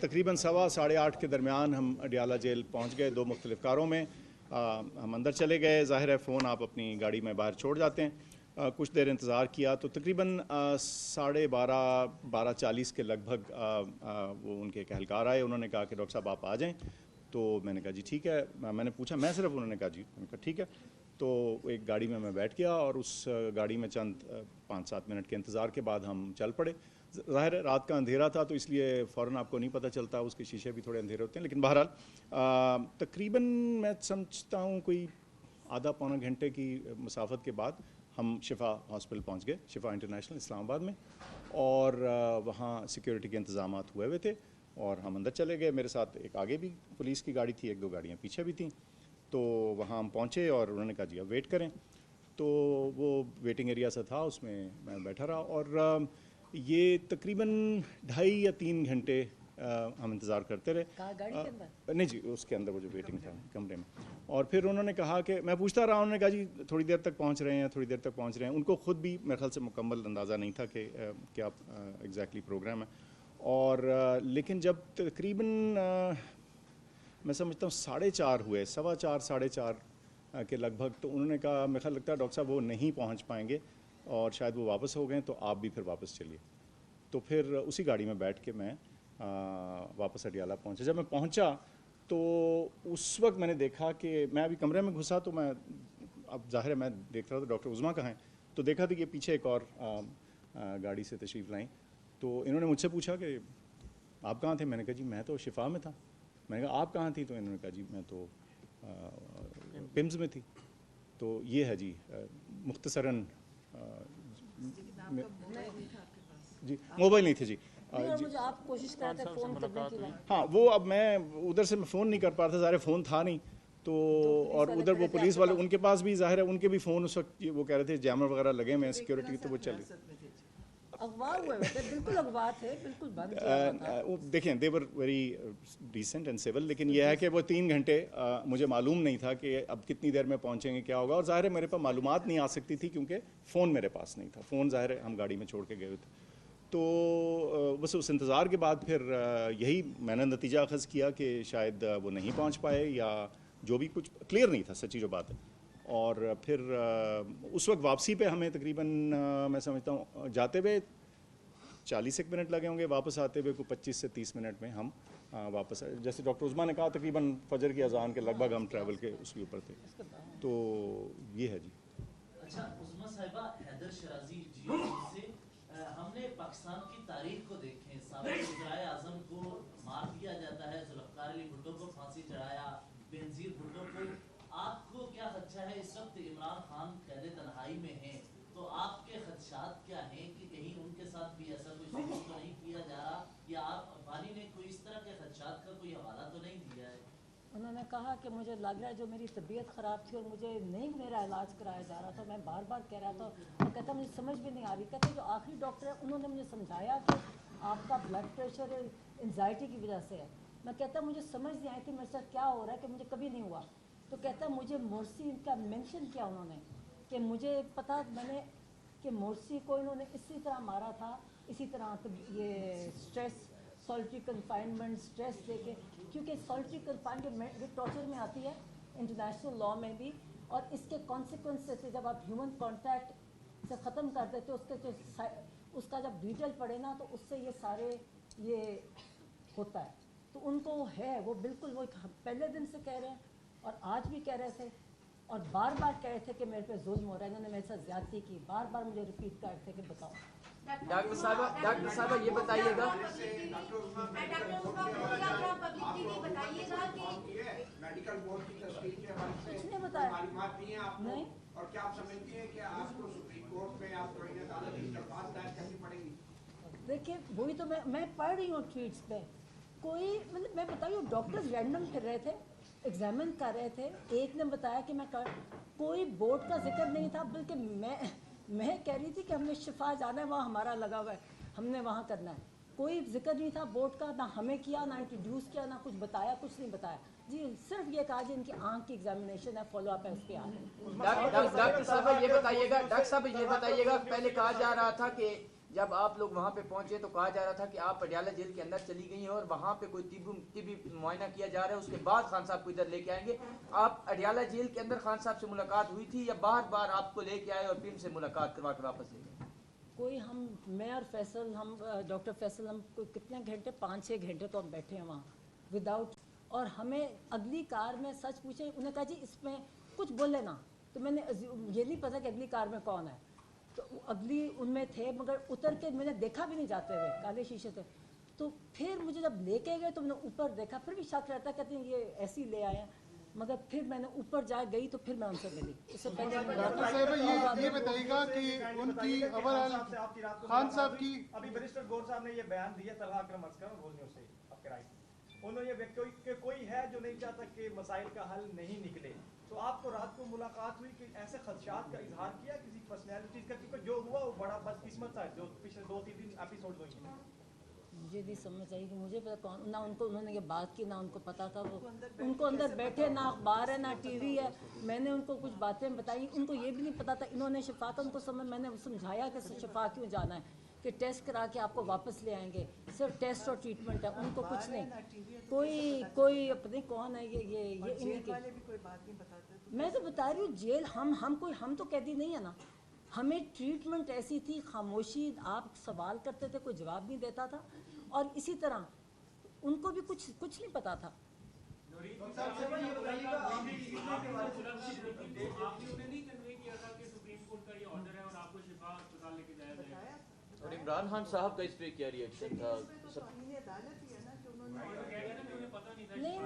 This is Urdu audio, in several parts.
تقریباً 7:30 کے درمیان ہم اڈیالہ جیل پہنچ گئے 2 مختلف کاروں میں. ہم اندر چلے گئے. ظاہر ہے فون آپ اپنی گاڑی میں باہر چھوڑ جاتے ہیں. کچھ دیر انتظار کیا تو تقریباً 12:40 کے لگ بھگ وہ ان کے ایک اہلکار آئے. انہوں نے کہا کہ ڈاکٹر صاحب آپ آ جائیں. تو میں نے کہا جی ٹھیک ہے. میں نے پوچھا میں صرف, انہوں نے کہا جی. میں نے کہا ٹھیک ہے. تو ایک گاڑی میں بیٹھ گیا اور اس گاڑی میں چند 5-7 منٹ کے انتظار کے بعد ہم چل پڑے. ظاہر ہے رات کا اندھیرا تھا تو اس لیے فوراً آپ کو نہیں پتہ چلتا, اس کے شیشے بھی تھوڑے اندھیرے ہوتے ہیں. لیکن بہرحال تقریباً میں سمجھتا ہوں کوئی آدھا پونا گھنٹے کی مسافت کے بعد ہم شفا ہاسپٹل پہنچ گئے, شفا انٹرنیشنل اسلام آباد میں. اور وہاں سیکیورٹی کے انتظامات ہوئے تھے اور ہم اندر چلے گئے. میرے ساتھ ایک آگے بھی پولیس کی گاڑی تھی, 1-2 گاڑیاں پیچھے بھی تھیں. تو وہاں ہم پہنچے اور انہوں نے کہا جی اب ویٹ کریں. تو وہ ویٹنگ ایریا سا تھا, اس میں میں بیٹھا رہا اور یہ تقریباً 2.5 یا 3 گھنٹے ہم انتظار کرتے رہے. گاڑی کے اندر؟ نہیں جی, اس کے اندر وہ جو ویٹنگ تھا کمرے میں. اور پھر انہوں نے کہا کہ میں پوچھتا رہا, انہوں نے کہا جی تھوڑی دیر تک پہنچ رہے ہیں, تھوڑی دیر تک پہنچ رہے ہیں. ان کو خود بھی میرے خیال سے مکمل اندازہ نہیں تھا کہ کیا ایگزیکٹلی پروگرام ہے. اور لیکن جب تقریباً میں سمجھتا ہوں 4:30 ہوئے, 4:15 کے لگ بھگ, تو انہوں نے کہا میرے خیال لگتا ہے ڈاکٹر صاحب وہ نہیں پہنچ پائیں گے اور شاید وہ واپس ہو گئے, تو آپ بھی پھر واپس چلیے. تو پھر اسی گاڑی میں بیٹھ کے میں واپس اڈیالہ پہنچا. جب میں پہنچا تو اس وقت میں نے دیکھا کہ میں ابھی کمرے میں گھسا, تو میں اب ظاہر ہے میں دیکھ رہا تھا ڈاکٹر عظمیٰ کہاں ہیں. تو دیکھا تھا کہ پیچھے ایک اور گاڑی سے تشریف لائیں. تو انہوں نے مجھ سے پوچھا کہ آپ کہاں تھے. میں نے کہا جی میں تو شفا میں تھا. میں نے کہا آپ کہاں تھی. تو انہوں نے کہا جی میں تو پمز میں تھی. تو یہ ہے جی مختصراً. جی موبائل نہیں تھے جی. مجھے آپ کوشش کر رہے تھے فون کرنے کی. ہاں وہ اب میں ادھر سے فون نہیں کر پا رہا تھا, ظاہر فون تھا نہیں. تو اور ادھر وہ پولیس والے ان کے پاس بھی ظاہر ہے ان کے بھی فون اس وقت وہ کہہ رہے تھے جیمر وغیرہ لگے ہوئے ہیں سیکیورٹی, تو وہ چلے. اغوا ہوئے تھے, بالکل اغوا تھے, بالکل بند کیا تھا. دیکھیں they were very decent and civil. لیکن یہ ہے کہ وہ 3 گھنٹے مجھے معلوم نہیں تھا کہ اب کتنی دیر میں پہنچیں گے, کیا ہوگا. اور ظاہر ہے میرے پاس معلومات نہیں آ سکتی تھی کیونکہ فون میرے پاس نہیں تھا. فون ظاہر ہے ہم گاڑی میں چھوڑ کے گئے تھے. تو بس اس انتظار کے بعد پھر یہی میں نے نتیجہ اخذ کیا کہ شاید وہ نہیں پہنچ پائے یا جو بھی کچھ کلیئر نہیں تھا, سچی جو بات ہے. اور پھر اس وقت واپسی پہ ہمیں تقریباً میں سمجھتا ہوں جاتے ہوئے 40 منٹ لگے ہوں گے, واپس آتے ہوئے کوئی 25 سے 30 منٹ میں ہم واپس آئے. جیسے ڈاکٹر عظمیٰ نے کہا تقریباً فجر کی اذان کے لگ بھگ ہم ٹریول کے اس کے اوپر تھے. تو یہ ہے جی. اچھا عظمیٰ صاحبہ, حیدر شرازی سے ہم نے پاکستان کی تاریخ کو دیکھیں, سابق وزرائے اعظم کو مار دیا جاتا ہے, ذوالفقار علی بھٹو کو پھانسی چڑھایا, بینظیر بھٹو کو. آپ کو کیا خدشہ ہے اس وقت عمران خان قید تنہائی میں ہیں, تو آپ کے خدشات کیا ہیں کہ کہیں ان کے ساتھ بھی ایسا کوئی سلوک تو نہیں کیا جا رہا, یا آپ افغانی نے کوئی اس طرح کے خدشات کا کوئی حوالہ تو نہیں دیا ہے؟ انہوں نے کہا کہ مجھے لگ رہا ہے جو میری طبیعت خراب تھی اور مجھے نہیں میرا علاج کرایا جا رہا تھا, میں بار بار کہہ رہا تھا. وہ کہتا مجھے سمجھ بھی نہیں آ رہی. کہتے جو آخری ڈاکٹر ہے انہوں نے مجھے سمجھایا کہ آپ کا بلڈ پریشر انزائٹی کی وجہ سے ہے. میں کہتا مجھے سمجھ نہیں آئی تھی میرے ساتھ کیا ہو رہا ہے کہ مجھے کبھی نہیں ہوا. تو کہتا مجھے مورسی کا مینشن کیا انہوں نے کہ مجھے پتہ میں نے کہ مورسی کو انہوں نے اسی طرح مارا تھا, اسی طرح یہ stress solitary confinement stress they کے, کیونکہ سالٹری کنفائنمنٹ ٹارچر میں آتی ہے انٹرنیشنل لاء میں بھی. اور اس کے کانسیکوینسز جب آپ ہیومن کانٹیکٹ سے ختم کر دیتے اس کے جو اس کا جب ڈیٹیل پڑے نا تو اس سے یہ سارے یہ ہوتا ہے. تو ان کو ہے وہ بالکل وہ پہلے دن سے کہہ رہے ہیں اور آج بھی کہہ رہے تھے اور بار بار کہہ رہے تھے کہ میرے پہ ظلم ہو رہا ہے, انہوں نے میرے ساتھ زیادتی کی. بار بار مجھے ریپیٹ کر رہے تھے کہ بتاؤ. ڈاکٹر صاحبہ یہ بتائیے گا میڈیکل بورڈ کی تشکیل کے حوالے سے معلومات نہیں ہیں آپ کو, اور کیا آپ سمجھتی ہیں کہ آپ کو سپریم کورٹ میں آپ توہین عدالت کی درخواست دائر کرنی پڑے گی؟ دیکھیے وہی تو میں پڑھ رہی ہوں ٹویٹس پہ. کوئی مطلب میں بتائی ہوں ڈاکٹرز رینڈم پھر رہے تھے, ایگزامن کر رہے تھے. ایک نے بتایا کہ میں کوئی بورڈ کا ذکر نہیں تھا, بلکہ میں کہہ رہی تھی کہ ہم نے شفا جانا ہے, وہاں ہمارا لگا ہوا ہے, ہم نے وہاں کرنا ہے. کوئی ذکر نہیں تھا بورڈ کا, نہ ہمیں کیا, نہ انٹروڈیوس کیا, نہ کچھ بتایا, کچھ نہیں بتایا جی. صرف یہ کہا جی ان کی آنکھ کی ایگزامینیشن ہے, فالو اپ ہے, اس پہ آ رہے ہیں. ڈاکٹر صاحب یہ بتائیے گا پہلے کہا جا رہا تھا کہ جب آپ لوگ وہاں پہ پہنچے تو کہا جا رہا تھا کہ آپ پٹیالہ جیل کے اندر چلی گئی ہیں اور وہاں پہ کوئی طبی معائنہ کیا جا رہا ہے، اس کے بعد خان صاحب کو ادھر لے کے آئیں گے. آپ پٹیالہ جیل کے اندر خان صاحب سے ملاقات ہوئی تھی یا بار بار آپ کو لے کے آئے اور پھر سے ملاقات کروا کے واپس لے گئے؟ کوئی میں اور فیصل، ہم ڈاکٹر فیصل، ہم کتنے گھنٹے 5-6 گھنٹے تو ہم بیٹھے ہیں وہاں وداؤٹ. اور ہمیں اگلی کار میں سچ پوچھے، انہوں نے کہا جی اس میں کچھ بولے نا. تو میں نے یہ نہیں پتا کہ اگلی کار میں کون ہے، تو اگلی ان میں تھے، مگر اتر کے میں نے دیکھا بھی نہیں جاتے ہوئے، کالے شیشے تھے. تو پھر مجھے جب لے کے گئے تو میں نے اوپر دیکھا، پھر بھی شک رہتا، کہتے ہیں یہ ایسے ہی لے آئے ہیں. مگر پھر میں نے اوپر جا گئی تو پھر میں ان سے ملی. اس سے پہلے ڈاکٹر صاحب یہ بتائیے گا کہ ان کی خان صاحب کی ابھی بیرسٹر گور صاحب نے یہ بیان دیا طلحہ اکرم عسکر اور گول نیوز سے آپ کے رائٹ، انہوں نے یہ کہ کوئی ہے جو نہیں چاہتا کہ مسائل کا حل نہیں نکلے. تو آپ کو رات کو ملاقات ہوئی کہ ایسے خدشات کا اظہار کیا کسی پرسنالٹیز کا، کیونکہ جو ہوا وہ بڑا بدقسمت تھا جو پچھلے 2-3 دن ایپیسوڈ ہوئی ہیں؟ مجھے نہیں سمجھ آئی کہ مجھے پتا کون، نہ ان کو انہوں نے یہ بات کی، نہ ان کو پتا تھا. وہ ان کو اندر بیٹھے، نہ اخبار ہے نہ ٹی وی ہے. میں نے ان کو کچھ باتیں بتائی، ان کو یہ بھی نہیں پتا تھا. انہوں نے شفا کا ان کو میں نے سمجھایا کہ شفا کیوں جانا ہے، کہ ٹیسٹ کرا کے آپ کو واپس لے آئیں گے، صرف ٹیسٹ اور ٹریٹمنٹ ہے. ان کو کچھ نہیں، کوئی پتہ نہیں کون ہے یہ انہیں کے. میں تو بتا رہی ہوں جیل ہم تو قیدی نہیں ہے نا. ہمیں ٹریٹمنٹ ایسی تھی، خاموشی، آپ سوال کرتے تھے کوئی جواب نہیں دیتا تھا. اور اسی طرح ان کو بھی کچھ نہیں پتا تھا. اور عمران خان صاحب کا اس پہ کیا ریئیکشن تھا؟ نہیں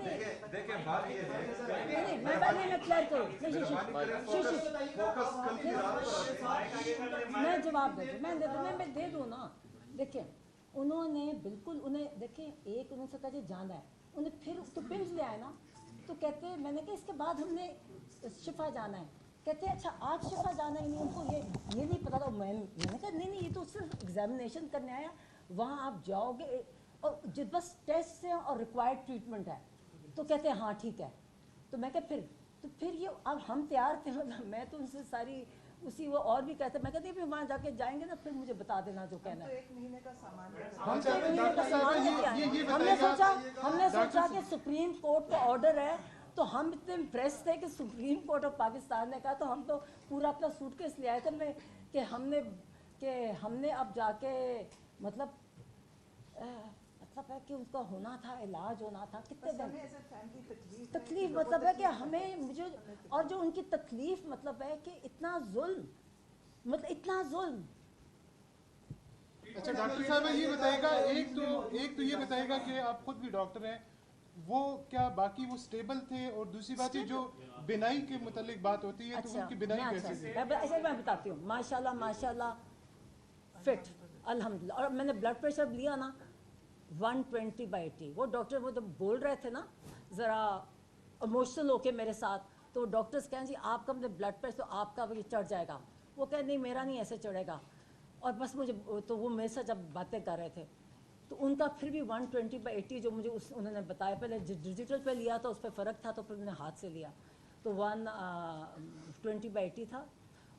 میں کلیئر کروں، میں جواب میں دے دوں نا. دیکھیں انہوں نے بالکل، انہیں دیکھیں ایک انہوں سے کہا جی جانا ہے، انہیں پھر اس کو پنج لے آئے نا. تو کہتے ہیں، میں نے کہا اس کے بعد ہم نے شفا جانا ہے. کہتے ہیں اچھا آج شفا جانا ہے. ان کو یہ نہیں پتا تھا. میں نے کہا نہیں یہ تو صرف ایگزامینیشن کرنے آیا، وہاں آپ جاؤ گے اور بس ٹیسٹ ہیں اور ریکوائرڈ ٹریٹمنٹ ہے. تو کہتے ہیں ہاں ٹھیک ہے. تو میں کہا پھر یہ اب ہم تیار تھے. مطلب میں تو ان سے ساری اسی وہ اور بھی کہتے، میں کہتی ہوں وہاں جا کے جائیں گے نا پھر مجھے بتا دینا جو کہنا ہے. ہم نے سوچا کہ سپریم کورٹ کا آرڈر ہے، تو ہم اتنے امپریس تھے کہ سپریم کورٹ آف پاکستان نے کہا، تو ہم تو پورا اپنا سوٹ کیس لے آئے تھے کہ ہم نے اب جا کے مطلب ہے کہ ان کا ہونا تھا، علاج ہونا تھا. کتنے دن تکلیف، مطلب ہے کہ مجھے اور جو ان کی تکلیف، مطلب ہے کہ اتنا ظلم. اچھا ڈاکٹر صاحب یہ بتائے گا، ایک تو یہ بتائے گا کہ آپ خود بھی ڈاکٹر ہیں، وہ کیا باقی وہ سٹیبل تھے؟ اور دوسری بات ہے جو بینائی کے متعلق بات ہوتی ہے تو ان کی بینائی کیسے تھی؟ ایسے میں بتاتی ہوں. ماشاءاللہ فٹ الحمدللہ. اور میں نے بلڈ پریشر لیا نا 120/80. وہ ڈاکٹر وہ جب بول رہے تھے نا ذرا ایموشنل ہو کے میرے ساتھ، تو وہ ڈاکٹرز کہیں جی آپ کا بلڈ پریشر تو آپ کا چڑھ جائے گا. وہ کہیں نہیں میرا نہیں ایسے چڑھے گا. اور بس مجھے تو وہ میرے ساتھ جب باتیں کر رہے تھے تو ان کا پھر بھی 120/80 جو مجھے انہوں نے بتایا. پہلے ڈیجیٹل پہ لیا تو اس پہ فرق تھا، تو پھر میں نے ہاتھ سے لیا تو 120/80 تھا.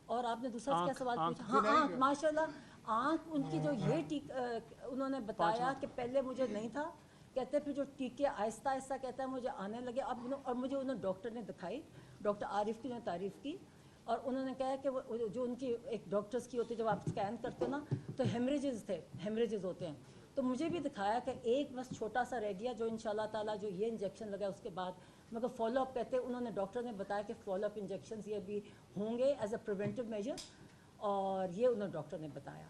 اور آپ نے دوسرا کیا سوال پوچھا؟ ہاں آنکھ، ماشاء اللہ آنکھ ان کی جو انہوں نے بتایا کہ پہلے مجھے نہیں تھا، کہتے پھر جو ٹیکے آہستہ آہستہ کہتا ہے مجھے آنے لگے. اب اور مجھے انہوں ڈاکٹر نے دکھائی، ڈاکٹر عارف کی نے تعریف کی. اور انہوں نے کہا کہ وہ جو ان کی ایک ڈاکٹرز کی ہوتی ہے، جب آپ اسکین کرتے ہو نا تو ہیمریجز ہوتے ہیں. تو مجھے بھی دکھایا کہ ایک بس چھوٹا سا رہ گیا جو انشاءاللہ تعالیٰ جو یہ انجیکشن لگا اس کے بعد مگر فالو اپ کہتے ہیں. انہوں نے ڈاکٹر نے بتایا کہ فالو اپ انجیکشنز یہ بھی ہوں گے ایز اے پریونٹیو میجر، اور یہ انہوں ڈاکٹر نے بتایا.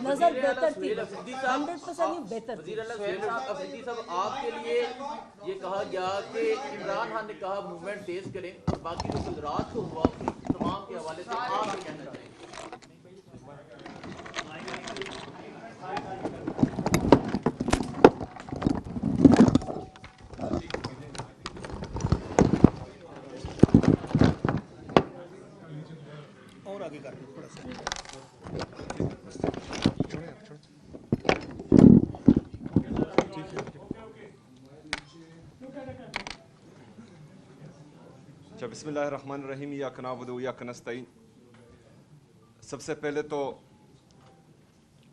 نظر بہتر تھی، 100% بہتر تھی. افریدی صاحب آپ کے لیے یہ کہا گیا کہ عمران خان نے کہا موومنٹ تیز کریں، اور باقی جو گجرات کو ہوا تمام کے حوالے سے آپ کیا کہنا چاہیں گے؟ اور آگے کر تھوڑا سا. اچھا بسم اللہ الرحمن الرحیم. ایاک نعبد و ایاک نستعین. سب سے پہلے تو